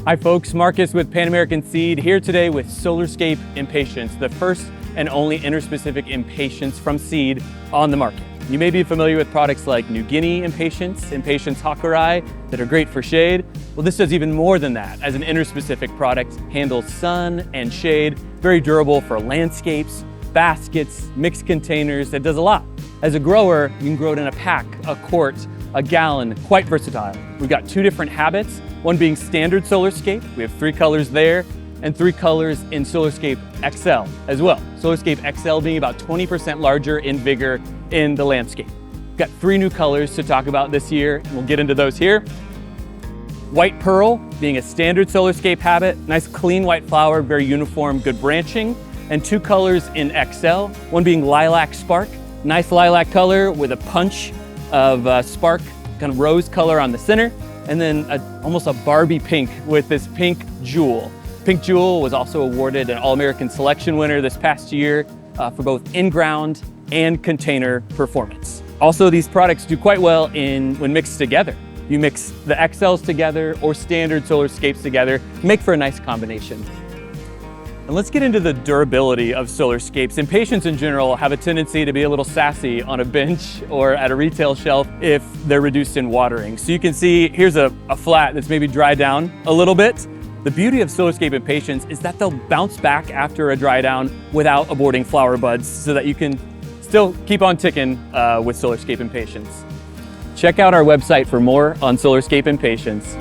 Hi folks, Marcus with Pan American Seed here today with Solarscape Impatiens, the first and only interspecific impatiens from seed on the market. You may be familiar with products like New Guinea Impatiens, Impatiens Hakurai, that are great for shade. Well, this does even more than that. As an interspecific product, handles sun and shade, very durable for landscapes, baskets, mixed containers, it does a lot. As a grower, you can grow it in a pack, a quart, a gallon, quite versatile. We've got two different habits, one being standard Solarscape, we have 3 colors there, and 3 colors in Solarscape XL as well. Solarscape XL being about 20% larger in vigor in the landscape. We've got 3 new colors to talk about this year, and we'll get into those here. White Pearl being a standard Solarscape habit, nice clean white flower, very uniform, good branching, and 2 colors in XL, one being Lilac Spark, nice lilac color with a punch of spark, kind of rose color on the center, and then almost a Barbie pink with this Pink Jewel. Pink Jewel was also awarded an All-American Selection winner this past year for both in-ground and container performance. Also, these products do quite well when mixed together. You mix the XLs together or standard Solarscapes together, make for a nice combination. And let's get into the durability of Solarscapes. Impatiens in general have a tendency to be a little sassy on a bench or at a retail shelf if they're reduced in watering. So you can see here's a flat that's maybe dried down a little bit. The beauty of Solarscape Impatiens is that they'll bounce back after a dry down without aborting flower buds so that you can still keep on ticking with Solarscape Impatiens. Check out our website for more on Solarscape Impatiens.